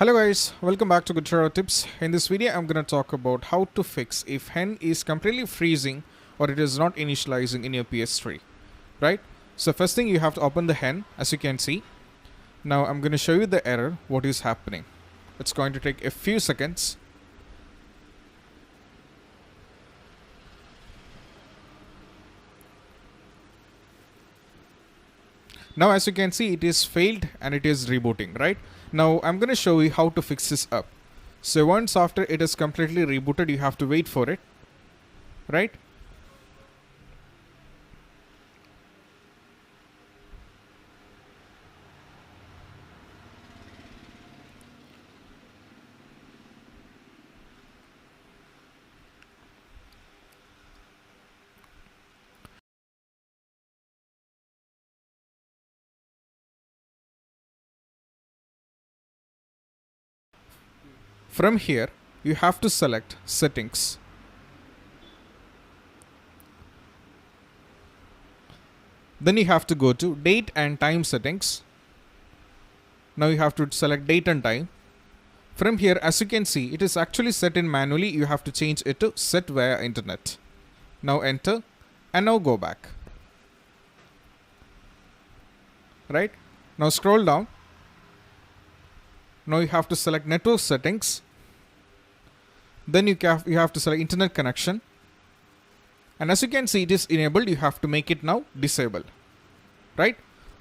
Hello guys, welcome back to Good Tips. In this video, I'm going to talk about how to fix if hen is completely freezing or it is not initializing in your PS3, right? So first thing, you have to open the hen, as you can see. Now I'm going to show you the error, what is happening. It's going to take a few seconds. Now as you can see, it is failed and it is rebooting, right? Now I'm going to show you how to fix this up. So once after it is completely rebooted, you have to wait for it, right? From here, you have to select settings. Then you have to go to date and time settings. Now you have to select date and time. From here, as you can see, it is actually set in manually. You have to change it to set via internet. Now enter and now go back. Right? Now scroll down. Now you have to select network settings. Then you have to select internet connection. And as you can see, it is enabled. You have to make it now disabled. Right?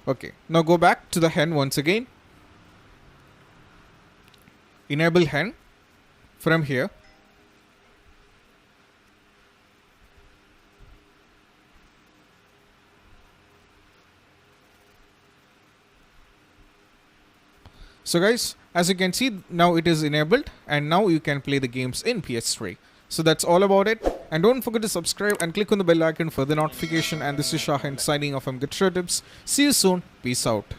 Okay. Now go back to the hen once again. Enable hen from here. So guys, as you can see, now it is enabled and now you can play the games in PS3. So that's all about it. And don't forget to subscribe and click on the bell icon for the notification. And this is Shahin signing off from Good Tips. See you soon. Peace out.